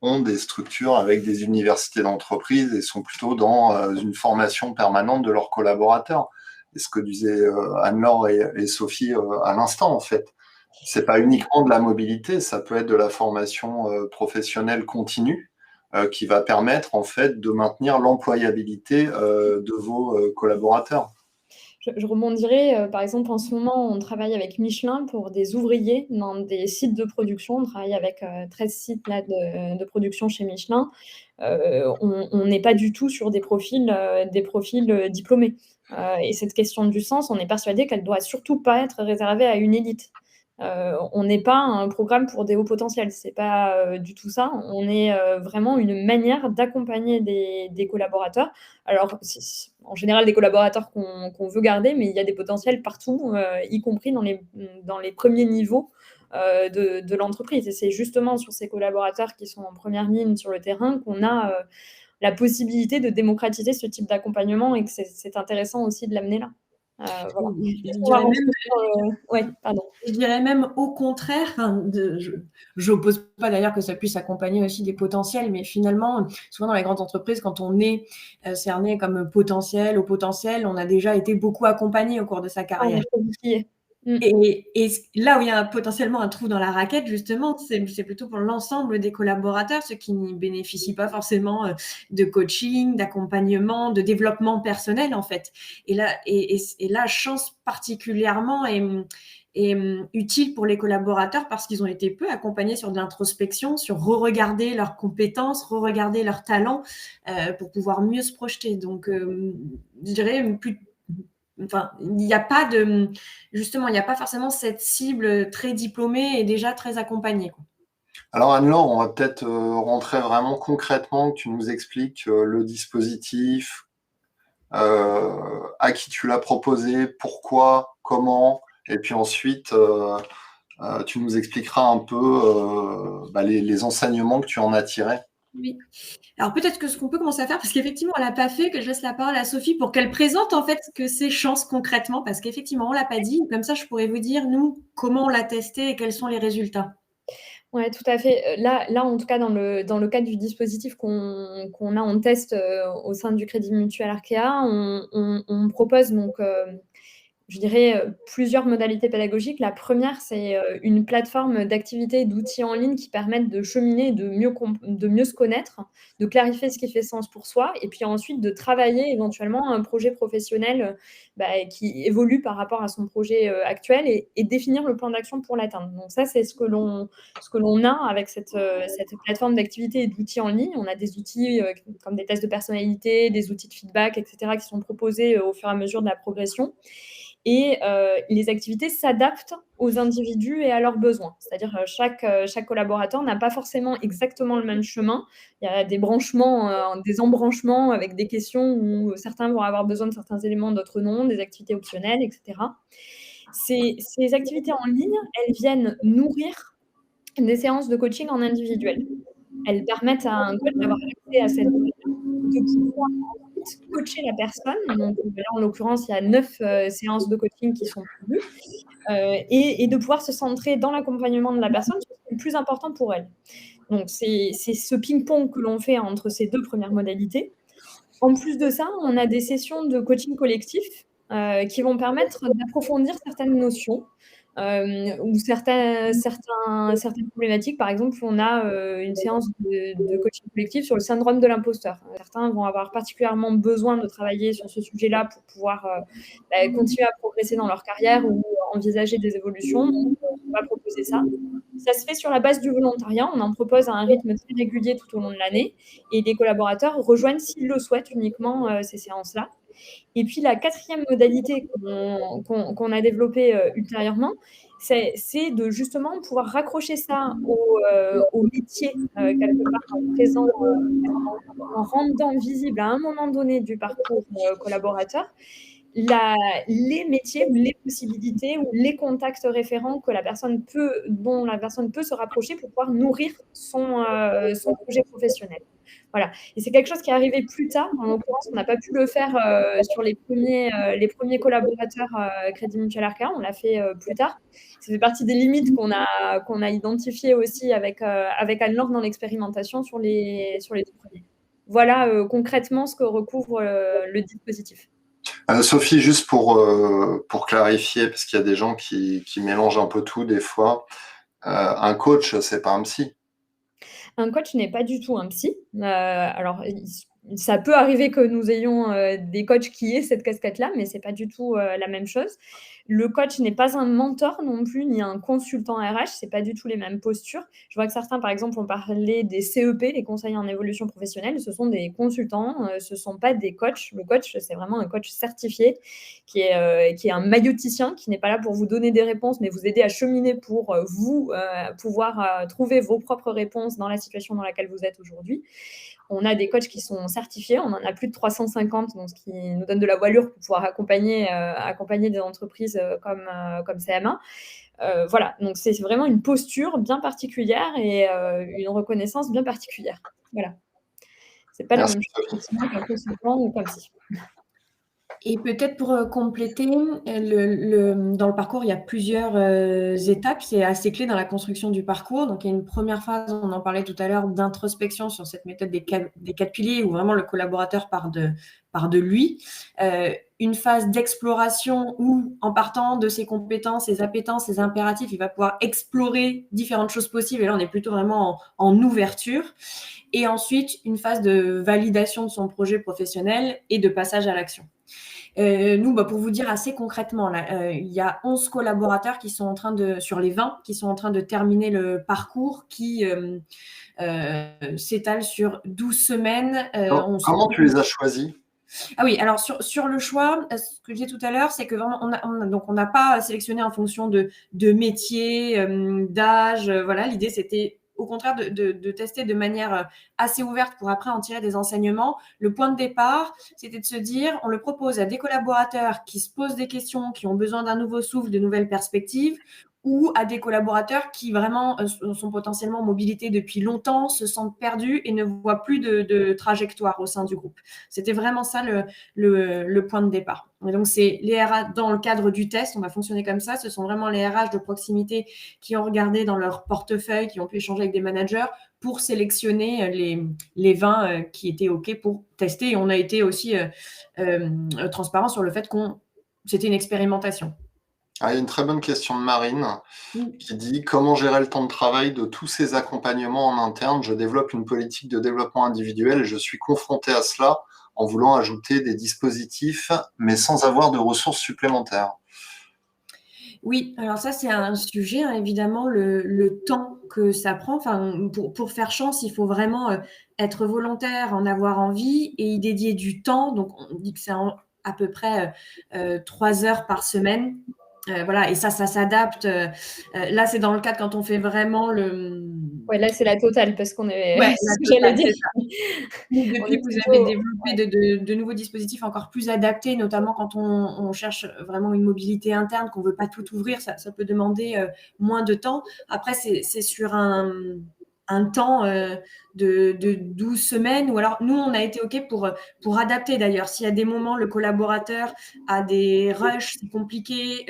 ont des structures avec des universités d'entreprise et sont plutôt dans une formation permanente de leurs collaborateurs. Et ce que disaient Anne-Laure et Sophie à l'instant, en fait. C'est pas uniquement de la mobilité, ça peut être de la formation professionnelle continue qui va permettre en fait de maintenir l'employabilité de vos collaborateurs. Je rebondirais, par exemple, en ce moment, on travaille avec Michelin pour des ouvriers dans des sites de production. On travaille avec 13 sites là, de production chez Michelin. On n'est pas du tout sur des profils diplômés. Et cette question du sens, on est persuadé qu'elle doit surtout pas être réservée à une élite. On n'est pas un programme pour des hauts potentiels, c'est pas du tout ça. On est vraiment une manière d'accompagner des collaborateurs. Alors, en général des collaborateurs qu'on veut garder, mais il y a des potentiels partout, y compris dans les premiers niveaux de l'entreprise. Et c'est justement sur ces collaborateurs qui sont en première ligne sur le terrain qu'on a la possibilité de démocratiser ce type d'accompagnement et que c'est intéressant aussi de l'amener là. Voilà. Pardon. Je dirais même au contraire, je n'oppose pas d'ailleurs que ça puisse accompagner aussi des potentiels, mais finalement, souvent dans les grandes entreprises, quand on est cerné comme potentiel, au potentiel, on a déjà été beaucoup accompagné au cours de sa carrière. Et là où il y a potentiellement un trou dans la raquette, justement, c'est plutôt pour l'ensemble des collaborateurs, ceux qui n'y bénéficient pas forcément de coaching, d'accompagnement, de développement personnel, en fait. Et là, Chance particulièrement est utile pour les collaborateurs parce qu'ils ont été peu accompagnés sur de l'introspection, sur re-regarder leurs compétences, re-regarder leurs talents pour pouvoir mieux se projeter. Donc, je dirais enfin, il n'y a pas justement, il n'y a pas forcément cette cible très diplômée et déjà très accompagnée, quoi. Alors Anne-Laure, on va peut-être rentrer vraiment concrètement, que tu nous expliques le dispositif, à qui tu l'as proposé, pourquoi, comment, et puis ensuite tu nous expliqueras un peu les enseignements que tu en as tirés. Oui. Alors peut-être que ce qu'on peut commencer à faire, parce qu'effectivement on l'a pas fait, que je laisse la parole à Sophie pour qu'elle présente en fait que ces chances concrètement, parce qu'effectivement on l'a pas dit. Comme ça, je pourrais vous dire nous comment on l'a testé et quels sont les résultats. Ouais, tout à fait. Là, en tout cas, dans le cadre du dispositif qu'on a en test, au sein du Crédit Mutuel Arkea, on propose donc, je dirais, plusieurs modalités pédagogiques. La première, c'est, une plateforme d'activités et d'outils en ligne qui permettent de cheminer, de mieux se connaître, de clarifier ce qui fait sens pour soi et puis ensuite de travailler éventuellement un projet professionnel, qui évolue par rapport à son projet, actuel et définir le plan d'action pour l'atteindre. Donc ça, c'est ce que l'on a avec cette plateforme d'activités et d'outils en ligne. On a des outils, comme des tests de personnalité, des outils de feedback et cetera qui sont proposés, au fur et à mesure de la progression. Et les activités s'adaptent aux individus et à leurs besoins. C'est-à-dire, chaque collaborateur n'a pas forcément exactement le même chemin. Il y a des branchements, des embranchements avec des questions où certains vont avoir besoin de certains éléments, d'autres non, des activités optionnelles et cetera. Ces activités en ligne, elles viennent nourrir des séances de coaching en individuel. Elles permettent à un coach d'avoir accès à cette donnée, de pouvoir ensuite coacher la personne. Donc là, en l'occurrence, il y a 9 séances de coaching qui sont prévues, et de pouvoir se centrer dans l'accompagnement de la personne sur ce qui est le plus important pour elle. Donc c'est ce ping-pong que l'on fait entre ces 2 premières modalités. En plus de ça, on a des sessions de coaching collectif, qui vont permettre d'approfondir certaines notions, ou certaines problématiques. Par exemple, on a, une séance de coaching collectif sur le syndrome de l'imposteur. Certains vont avoir particulièrement besoin de travailler sur ce sujet-là pour pouvoir, continuer à progresser dans leur carrière ou envisager des évolutions. Donc, on va proposer ça. Ça se fait sur la base du volontariat. On en propose à un rythme très régulier tout au long de l'année et les collaborateurs rejoignent, s'ils le souhaitent, uniquement ces séances-là. Et puis la 4e modalité qu'on a développée ultérieurement, c'est de justement pouvoir raccrocher ça au métier, quelque part présent, en rendant visible à un moment donné du parcours collaborateur les métiers ou les possibilités ou les contacts référents dont la personne peut se rapprocher pour pouvoir nourrir son projet professionnel. Voilà. Et c'est quelque chose qui est arrivé plus tard. En l'occurrence, on n'a pas pu le faire sur les premiers collaborateurs Crédit Mutuel Arkea. On l'a fait plus tard. Ça fait partie des limites qu'on a identifiées aussi avec Anne-Laure dans l'expérimentation sur les 2 premiers. Voilà concrètement ce que recouvre le dispositif. Sophie, juste pour clarifier, parce qu'il y a des gens qui mélangent un peu tout des fois, un coach, c'est pas un psy. Un coach n'est pas du tout un psy. Alors, ça peut arriver que nous ayons des coachs qui aient cette casquette-là, mais c'est pas du tout la même chose. Le coach n'est pas un mentor non plus, ni un consultant RH, c'est pas du tout les mêmes postures. Je vois que certains, par exemple, ont parlé des CEP, les conseillers en évolution professionnelle. Ce sont des consultants, ce sont pas des coachs. Le coach, c'est vraiment un coach certifié qui est un mailloticien, qui n'est pas là pour vous donner des réponses, mais vous aider à cheminer pour vous pouvoir trouver vos propres réponses dans la situation dans laquelle vous êtes aujourd'hui. On a des coachs qui sont certifiés, on en a plus de 350, donc ce qui nous donne de la voilure pour pouvoir accompagner des entreprises comme CM1. Voilà, donc c'est vraiment une posture bien particulière et une reconnaissance bien particulière. Voilà. C'est pas la même chose qu'un consultant ou comme si. Et peut-être pour compléter, dans le parcours, il y a plusieurs étapes. C'est assez clé dans la construction du parcours. Donc, il y a une première phase, on en parlait tout à l'heure, d'introspection sur cette méthode des 4 piliers où vraiment le collaborateur part de lui. Une phase d'exploration où, en partant de ses compétences, ses appétences, ses impératifs, il va pouvoir explorer différentes choses possibles. Et là, on est plutôt vraiment en ouverture. Et ensuite, une phase de validation de son projet professionnel et de passage à l'action. Nous, pour vous dire assez concrètement, là, il y a 11 collaborateurs qui sont en train sur les 20, qui sont en train de terminer le parcours qui s'étale sur 12 semaines. Comment tu les as choisis? Ah oui, alors sur le choix, ce que je disais tout à l'heure, c'est que vraiment, on n'a pas sélectionné en fonction de métier, d'âge. Voilà, l'idée, c'était au contraire de tester de manière assez ouverte pour après en tirer des enseignements. Le point de départ, c'était de se dire, on le propose à des collaborateurs qui se posent des questions, qui ont besoin d'un nouveau souffle, de nouvelles perspectives, ou à des collaborateurs qui vraiment sont potentiellement en mobilité depuis longtemps, se sentent perdus et ne voient plus de trajectoire au sein du groupe. C'était vraiment ça le point de départ. Et donc, c'est les RH, dans le cadre du test, on va fonctionner comme ça. Ce sont vraiment les RH de proximité qui ont regardé dans leur portefeuille, qui ont pu échanger avec des managers pour sélectionner les 20 qui étaient OK pour tester. Et on a été aussi transparent sur le fait c'était une expérimentation. Il y a une très bonne question de Marine qui dit: «Comment gérer le temps de travail de tous ces accompagnements en interne? Je développe une politique de développement individuel et je suis confrontée à cela en voulant ajouter des dispositifs, mais sans avoir de ressources supplémentaires». Oui, alors ça, c'est un sujet, hein, évidemment, le temps que ça prend. Enfin, pour faire chance, il faut vraiment être volontaire, en avoir envie et y dédier du temps. Donc, on dit que c'est à peu près 3 heures par semaine. Voilà, et ça s'adapte. Là, c'est dans le cadre quand on fait vraiment Ouais, là, c'est la totale parce qu'on est Ouais, c'est la ce que j'allais totale, dire. c'est ça. On Depuis est que vous avez plutôt développé de nouveaux dispositifs encore plus adaptés, notamment quand on cherche vraiment une mobilité interne, qu'on veut pas tout ouvrir, ça peut demander moins de temps. Après, c'est sur un temps de 12 semaines, ou alors nous, on a été OK pour adapter d'ailleurs. S'il y a des moments, le collaborateur a des rushs, c'est compliqué,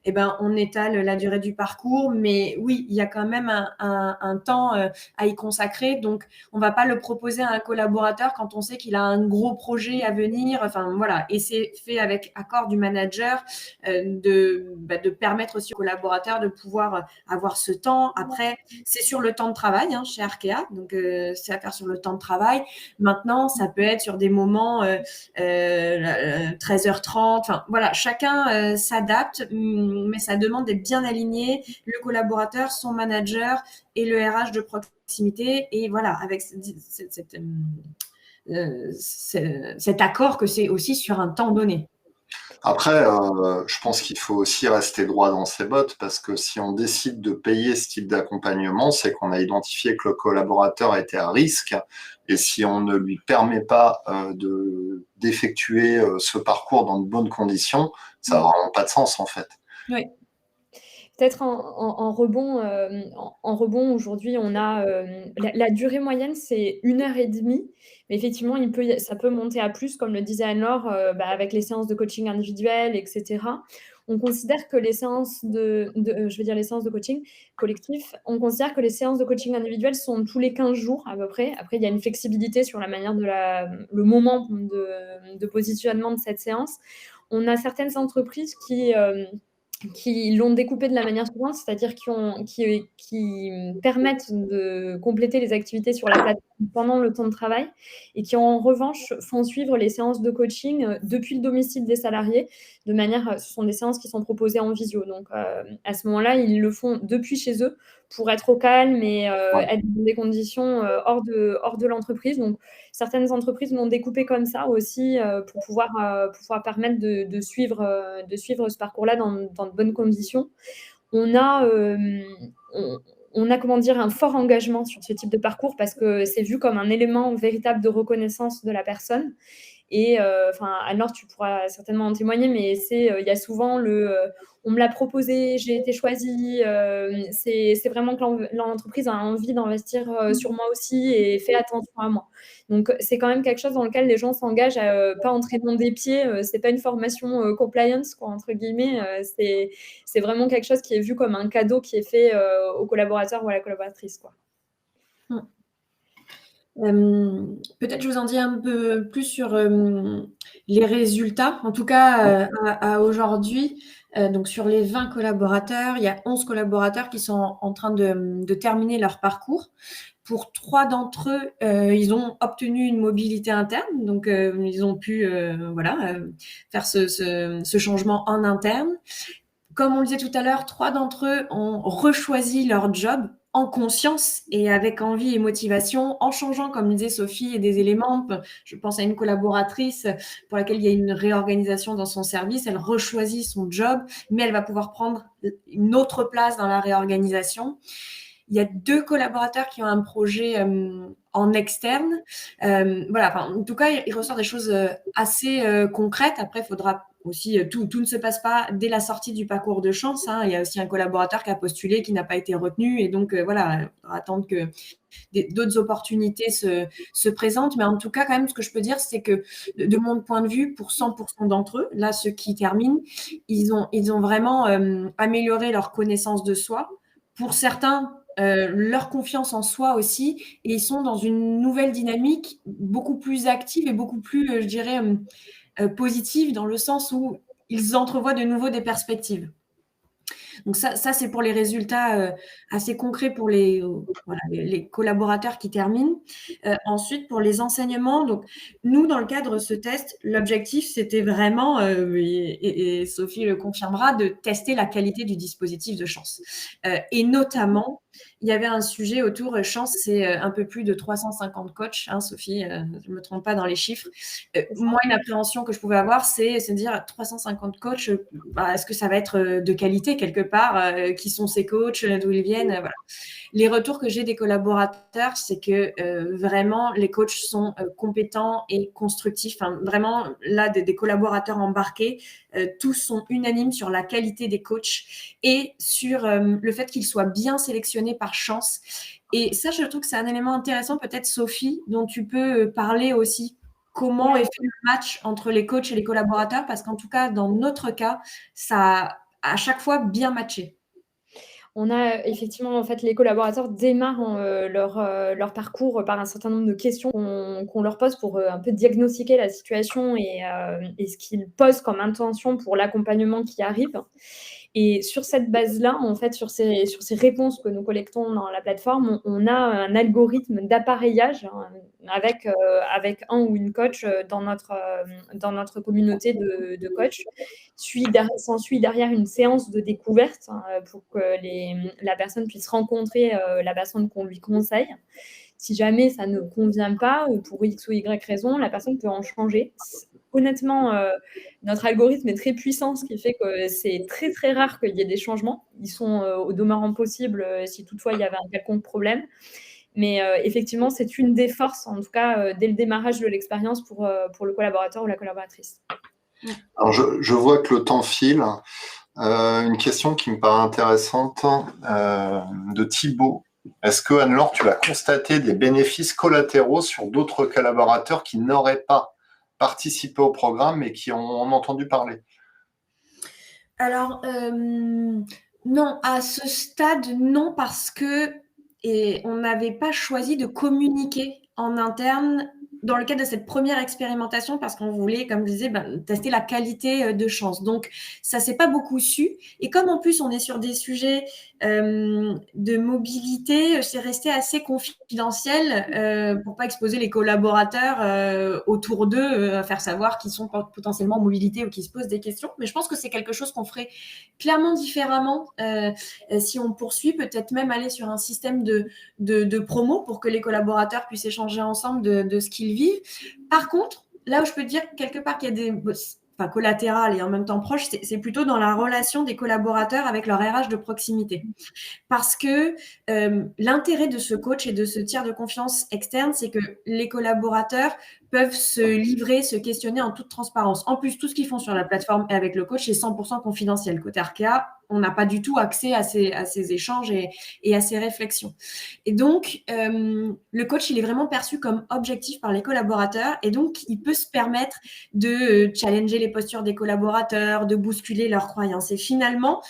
et ben, on étale la durée du parcours. Mais oui, il y a quand même un temps à y consacrer. Donc, on va pas le proposer à un collaborateur quand on sait qu'il a un gros projet à venir. Enfin, voilà. Et c'est fait avec accord du manager de permettre aussi aux collaborateurs de pouvoir avoir ce temps. Après, c'est sur le temps de travail chez Arkea. Donc, c'est à faire sur le temps de travail. Maintenant, ça peut être sur des moments 13h30. Enfin, voilà, chacun s'adapte, mais ça demande d'être bien aligné, le collaborateur, son manager et le RH de proximité. Et voilà, avec cet accord que c'est aussi sur un temps donné. Après, je pense qu'il faut aussi rester droit dans ses bottes parce que si on décide de payer ce type d'accompagnement, c'est qu'on a identifié que le collaborateur était à risque et si on ne lui permet pas, d'effectuer, ce parcours dans de bonnes conditions, ça n'a vraiment pas de sens, en fait. Oui. Peut-être en rebond, aujourd'hui, on a, la durée moyenne, c'est 1 heure et demie, mais effectivement, ça peut monter à plus, comme le disait Anne-Laure, avec les séances de coaching individuel et cetera. On considère que les séances je veux dire les séances de coaching collectif, on considère que les séances de coaching individuel sont tous les 15 jours à peu près. Après, il y a une flexibilité sur la manière le moment de positionnement de cette séance. On a certaines entreprises qui l'ont découpé de la manière suivante, c'est-à-dire qui permettent de compléter les activités sur la plateforme pendant le temps de travail et qui, en revanche, font suivre les séances de coaching depuis le domicile des salariés, ce sont des séances qui sont proposées en visio. Donc, à ce moment-là, ils le font depuis chez eux pour être au calme et être dans des conditions hors de l'entreprise. Donc, certaines entreprises l'ont découpé comme ça aussi pour pouvoir permettre de suivre ce parcours-là dans de bonnes conditions. On a, comment dire, un fort engagement sur ce type de parcours parce que c'est vu comme un élément véritable de reconnaissance de la personne. Et Anne-Laure, tu pourras certainement en témoigner, mais il y a souvent on me l'a proposé, j'ai été choisie. C'est vraiment que l'entreprise a envie d'investir sur moi aussi et fait attention à moi. Donc, c'est quand même quelque chose dans lequel les gens s'engagent à pas entrer dans des pieds. C'est pas une formation compliance, quoi, entre guillemets. C'est vraiment quelque chose qui est vu comme un cadeau qui est fait au collaborateur ou à la collaboratrice, quoi. Peut-être je vous en dis un peu plus sur les résultats. En tout cas, à aujourd'hui, donc sur les 20 collaborateurs, il y a 11 collaborateurs qui sont en train de terminer leur parcours. Pour 3 d'entre eux, ils ont obtenu une mobilité interne, donc ils ont pu faire ce changement en interne. Comme on le disait tout à l'heure, 3 d'entre eux ont rechoisi leur job en conscience et avec envie et motivation, en changeant, comme disait Sophie, des éléments. Je pense à une collaboratrice pour laquelle il y a une réorganisation dans son service. Elle rechoisit son job, mais elle va pouvoir prendre une autre place dans la réorganisation. Il y a 2 collaborateurs qui ont un projet en externe. En tout cas, il ressort des choses assez concrètes. Après, il faudra aussi, tout ne se passe pas dès la sortie du parcours de chance. Hein. Il y a aussi un collaborateur qui a postulé, qui n'a pas été retenu. Et donc, il faudra attendre que d'autres opportunités se présentent. Mais en tout cas, quand même, ce que je peux dire, c'est que de mon point de vue, pour 100% d'entre eux, là, ceux qui terminent, ils ont vraiment amélioré leur connaissance de soi. Pour certains, leur confiance en soi aussi, et ils sont dans une nouvelle dynamique beaucoup plus active et beaucoup plus, je dirais, positive dans le sens où ils entrevoient de nouveau des perspectives. Donc ça c'est pour les résultats assez concrets pour les collaborateurs qui terminent. Ensuite, pour les enseignements, donc nous, dans le cadre de ce test, l'objectif, c'était vraiment, et Sophie le confirmera, de tester la qualité du dispositif de chance. Et notamment, il y avait un sujet autour, chance, c'est un peu plus de 350 coachs, hein, Sophie, je ne me trompe pas dans les chiffres. Moi, une appréhension que je pouvais avoir, c'est se dire 350 coachs, est-ce que ça va être de qualité quelque part, qui sont ces coachs, d'où ils viennent, voilà. Les retours que j'ai des collaborateurs, c'est que vraiment les coachs sont compétents et constructifs. Enfin, vraiment, là, des collaborateurs embarqués, tous sont unanimes sur la qualité des coachs et sur le fait qu'ils soient bien sélectionnés par chance. Et ça, je trouve que c'est un élément intéressant, peut-être, Sophie, dont tu peux parler aussi. Comment est fait le match entre les coachs et les collaborateurs? Parce qu'en tout cas, dans notre cas, ça a à chaque fois bien matché. On a effectivement, en fait, les collaborateurs démarrent leur parcours par un certain nombre de questions qu'on leur pose pour un peu diagnostiquer la situation et ce qu'ils posent comme intention pour l'accompagnement qui arrive. Et sur cette base-là, en fait, sur ces réponses que nous collectons dans la plateforme, on a un algorithme d'appareillage avec un ou une coach dans notre communauté de coachs. S'ensuit derrière une séance de découverte pour que la personne puisse rencontrer la personne qu'on lui conseille. Si jamais ça ne convient pas, ou pour X ou Y raison, la personne peut en changer. Honnêtement, notre algorithme est très puissant, ce qui fait que c'est très, très rare qu'il y ait des changements. Ils sont au demeurant possibles si toutefois il y avait un quelconque problème. Mais effectivement, c'est une des forces, en tout cas, dès le démarrage de l'expérience pour le collaborateur ou la collaboratrice. Alors, je vois que le temps file. Une question qui me paraît intéressante de Thibaut. Est-ce que, Anne-Laure, tu as constaté des bénéfices collatéraux sur d'autres collaborateurs qui n'auraient pas participé au programme mais qui en ont entendu parler? Alors, non, à ce stade, non, parce que on n'avait pas choisi de communiquer en interne dans le cadre de cette première expérimentation parce qu'on voulait, comme je disais, tester la qualité de chance. Donc, ça s'est pas beaucoup su. Et comme en plus, on est sur des sujets de mobilité, c'est resté assez confidentiel pour pas exposer les collaborateurs autour d'eux à faire savoir qu'ils sont potentiellement en mobilité ou qu'ils se posent des questions. Mais je pense que c'est quelque chose qu'on ferait clairement différemment si on poursuit, peut-être même aller sur un système de promo pour que les collaborateurs puissent échanger ensemble de ce qu'ils vivent. Par contre, là où je peux dire quelque part qu'il y a des collatérales et en même temps proches, c'est plutôt dans la relation des collaborateurs avec leur RH de proximité. Parce que l'intérêt de ce coach et de ce tiers de confiance externe, c'est que les collaborateurs peuvent se livrer, se questionner en toute transparence. En plus, tout ce qu'ils font sur la plateforme et avec le coach est 100% confidentiel. Côté Arkea, on n'a pas du tout accès à ces échanges et à ces réflexions. Et donc, le coach, il est vraiment perçu comme objectif par les collaborateurs et donc, il peut se permettre de challenger les postures des collaborateurs, de bousculer leurs croyances. Et finalement,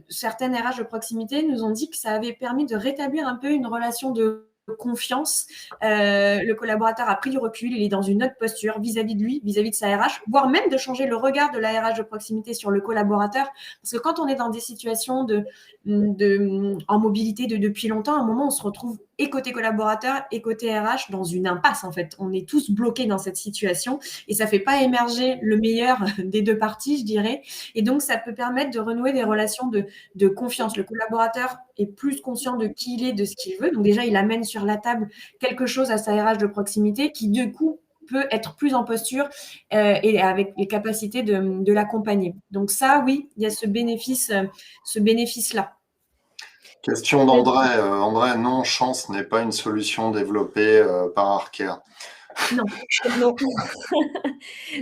certaines RH de proximité nous ont dit que ça avait permis de rétablir un peu une relation de confiance, le collaborateur a pris du recul, il est dans une autre posture vis-à-vis de lui, vis-à-vis de sa RH, voire même de changer le regard de la RH de proximité sur le collaborateur. Parce que quand on est dans des situations en mobilité depuis longtemps, à un moment, on se retrouve et côté collaborateur et côté RH dans une impasse, en fait. On est tous bloqués dans cette situation et ça ne fait pas émerger le meilleur des deux parties, je dirais. Et donc, ça peut permettre de renouer des relations de confiance. Le collaborateur est plus conscient de qui il est, de ce qu'il veut. Donc, déjà, il amène sur la table quelque chose à sa RH de proximité qui, du coup, peut être plus en posture et avec les capacités de l'accompagner. Donc ça, oui, il y a ce bénéfice-là. Question d'André. André, non, Chance n'est pas une solution développée par Arkea. Non, non.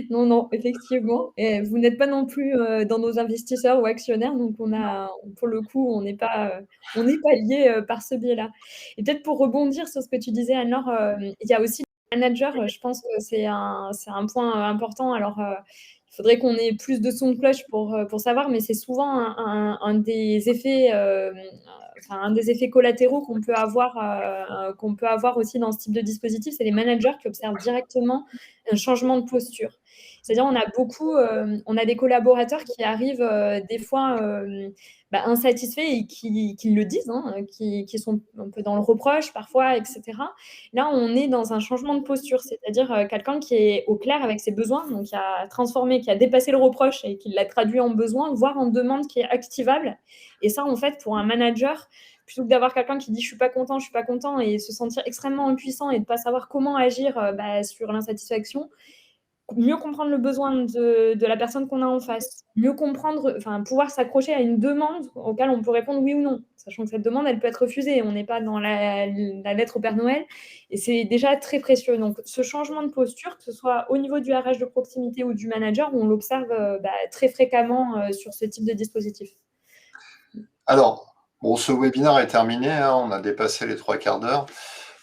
Non, non, effectivement. Et vous n'êtes pas non plus dans nos investisseurs ou actionnaires, donc pour le coup, on n'est pas lié par ce biais-là. Et peut-être pour rebondir sur ce que tu disais, Anne-Laure, il y a aussi le manager. Je pense que c'est un point important. Alors, il faudrait qu'on ait plus de son de cloche pour savoir, mais c'est souvent un des effets. Un des effets collatéraux qu'on peut avoir aussi dans ce type de dispositif, c'est les managers qui observent directement un changement de posture. C'est-à-dire, on a des collaborateurs qui arrivent des fois insatisfaits et qui le disent, hein, qui sont un peu dans le reproche parfois, etc. Là, on est dans un changement de posture, c'est-à-dire quelqu'un qui est au clair avec ses besoins, donc qui a transformé, qui a dépassé le reproche et qui l'a traduit en besoin, voire en demande qui est activable. Et ça, en fait, pour un manager, plutôt que d'avoir quelqu'un qui dit je suis pas content et se sentir extrêmement impuissant et de pas savoir comment agir sur l'insatisfaction, mieux comprendre le besoin de la personne qu'on a en face, mieux comprendre, pouvoir s'accrocher à une demande auquel on peut répondre oui ou non, sachant que cette demande, elle peut être refusée. On n'est pas dans la lettre au Père Noël et c'est déjà très précieux. Donc, ce changement de posture, que ce soit au niveau du RH de proximité ou du manager, on l'observe très fréquemment sur ce type de dispositif. Alors, bon, ce webinaire est terminé, hein, on a dépassé les 3/4 d'heure,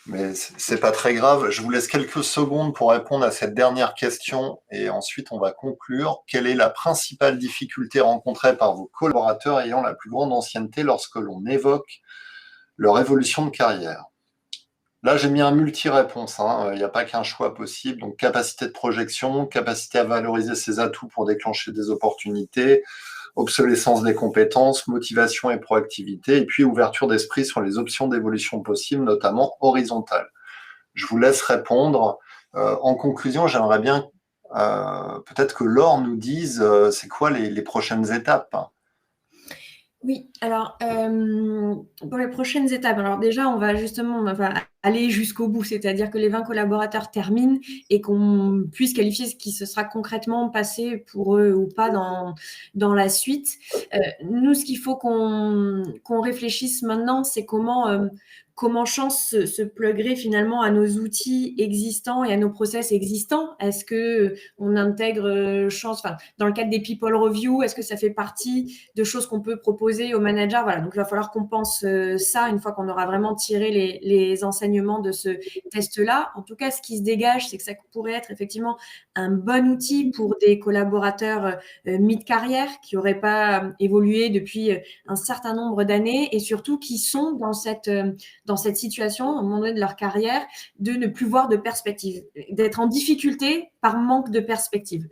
mais c'est pas très grave. Je vous laisse quelques secondes pour répondre à cette dernière question et ensuite on va conclure. Quelle est la principale difficulté rencontrée par vos collaborateurs ayant la plus grande ancienneté lorsque l'on évoque leur évolution de carrière? Là, j'ai mis un multi-réponse, hein. Il n'y a pas qu'un choix possible. Donc, capacité de projection, capacité à valoriser ses atouts pour déclencher des opportunités, obsolescence des compétences, motivation et proactivité, et puis ouverture d'esprit sur les options d'évolution possibles, notamment horizontales. Je vous laisse répondre. En conclusion, j'aimerais bien peut-être que Laure nous dise c'est quoi les prochaines étapes. Oui, alors pour les prochaines étapes, alors déjà on va aller jusqu'au bout, c'est-à-dire que les 20 collaborateurs terminent et qu'on puisse qualifier ce qui se sera concrètement passé pour eux ou pas dans la suite. Nous, ce qu'il faut qu'on réfléchisse maintenant, c'est comment Chance se pluguerait finalement à nos outils existants et à nos process existants. Est-ce que on intègre Chance, dans le cadre des people review, est-ce que ça fait partie de choses qu'on peut proposer aux managers? Voilà, donc il va falloir qu'on pense ça une fois qu'on aura vraiment tiré les enseignements de ce test-là. En tout cas, ce qui se dégage, c'est que ça pourrait être effectivement un bon outil pour des collaborateurs mid-carrière qui n'auraient pas évolué depuis un certain nombre d'années et surtout qui sont dans cette situation, à un moment donné de leur carrière, de ne plus voir de perspective, d'être en difficulté par manque de perspective.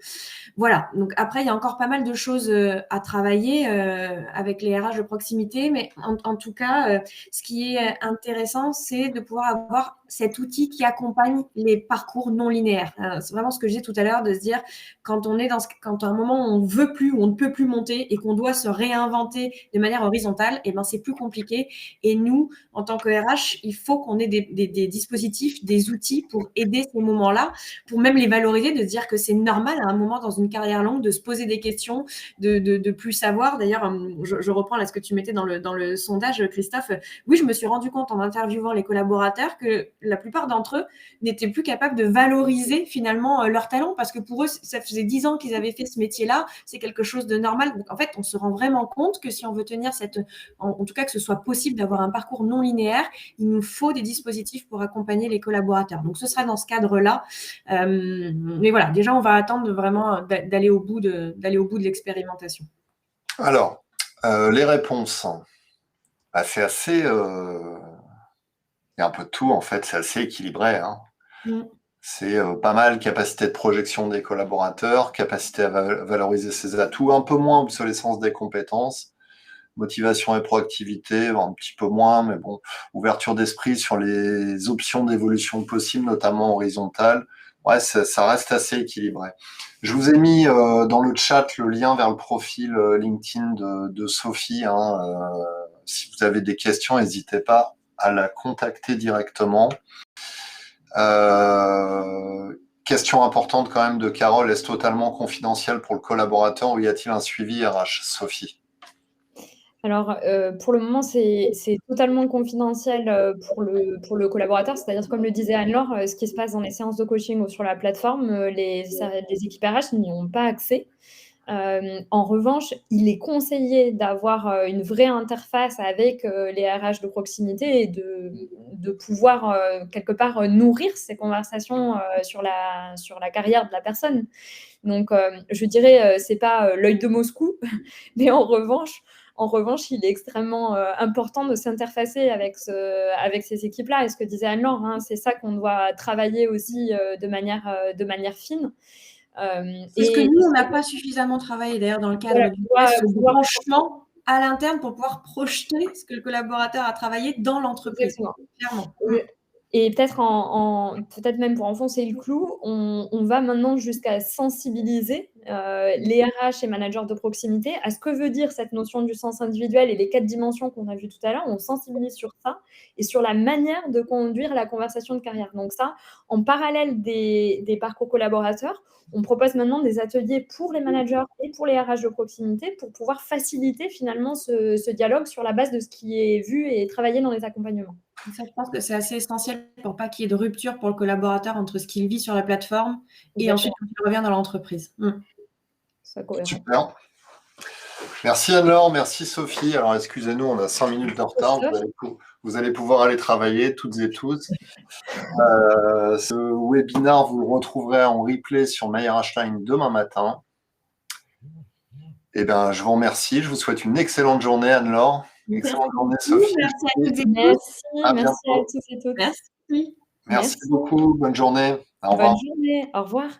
Voilà, donc après, il y a encore pas mal de choses à travailler avec les RH de proximité, mais en tout cas, ce qui est intéressant, c'est de pouvoir avoir cet outil qui accompagne les parcours non linéaires. C'est vraiment ce que je disais tout à l'heure, de se dire, quand à un moment où on veut plus, où on ne peut plus monter et qu'on doit se réinventer de manière horizontale, et ben c'est plus compliqué. Et nous, en tant que RH, il faut qu'on ait des dispositifs, des outils pour aider ces moments-là, pour même les valoriser, de se dire que c'est normal à un moment dans une carrière longue de se poser des questions, de plus savoir. D'ailleurs, je reprends là ce que tu mettais dans le sondage, Christophe. Oui, je me suis rendu compte en interviewant les collaborateurs que la plupart d'entre eux n'étaient plus capables de valoriser finalement leur talent parce que pour eux, ça faisait 10 ans qu'ils avaient fait ce métier-là. C'est quelque chose de normal. Donc, en fait, on se rend vraiment compte que si on veut tenir en tout cas que ce soit possible d'avoir un parcours non linéaire, il nous faut des dispositifs pour accompagner les collaborateurs. Donc, ce sera dans ce cadre-là. Mais voilà, déjà, on va attendre vraiment d'aller au bout de l'expérimentation. Alors, les réponses, c'est assez Il y a un peu de tout, en fait, c'est assez équilibré, hein. Mm. C'est pas mal capacité de projection des collaborateurs, capacité à valoriser ses atouts, un peu moins obsolescence des compétences, motivation et proactivité, un petit peu moins, mais bon, ouverture d'esprit sur les options d'évolution possibles, notamment horizontales. Ouais, ça reste assez équilibré. Je vous ai mis dans le chat le lien vers le profil LinkedIn de Sophie, hein. Si vous avez des questions, n'hésitez pas à la contacter directement. Question importante quand même de Carole, est-ce totalement confidentiel pour le collaborateur ou y a-t-il un suivi RH, Sophie? Alors, pour le moment, c'est totalement confidentiel, pour le collaborateur. C'est-à-dire, comme le disait Anne-Laure, ce qui se passe dans les séances de coaching ou sur la plateforme, les équipes RH n'y ont pas accès. En revanche, il est conseillé d'avoir, une vraie interface avec, les RH de proximité et de pouvoir, quelque part, nourrir ces conversations, sur la carrière de la personne. Donc, je dirais, c'est pas, l'œil de Moscou, mais en revanche, il est extrêmement, important de s'interfacer avec ces équipes-là. Et ce que disait Anne-Laure, hein, c'est ça qu'on doit travailler aussi, de manière fine. C'est ce que nous, on n'a pas suffisamment travaillé d'ailleurs dans le cadre du test de branchement à l'interne pour pouvoir projeter ce que le collaborateur a travaillé dans l'entreprise. Exactement. Clairement. Et peut-être peut-être même pour enfoncer le clou, on va maintenant jusqu'à sensibiliser les RH et managers de proximité à ce que veut dire cette notion du sens individuel et les 4 dimensions qu'on a vues tout à l'heure. On sensibilise sur ça et sur la manière de conduire la conversation de carrière. Donc ça, en parallèle des parcours collaborateurs, on propose maintenant des ateliers pour les managers et pour les RH de proximité pour pouvoir faciliter finalement ce dialogue sur la base de ce qui est vu et travaillé dans les accompagnements. Ça, je pense que c'est assez essentiel pour pas qu'il y ait de rupture pour le collaborateur entre ce qu'il vit sur la plateforme et ensuite quand il revient dans l'entreprise. Super. Merci Anne-Laure, merci Sophie. Alors excusez-nous, on a 5 minutes de retard. Vous allez pouvoir aller travailler toutes et tous. Ce webinaire, vous le retrouverez en replay sur MyRHline demain matin. Eh bien, je vous remercie. Je vous souhaite une excellente journée, Anne-Laure. Excellente journée, Sophie. Merci à toutes et tous. Merci à tous et toutes. Merci. Merci beaucoup. Bonne journée. Au revoir. Bonne journée. Au revoir.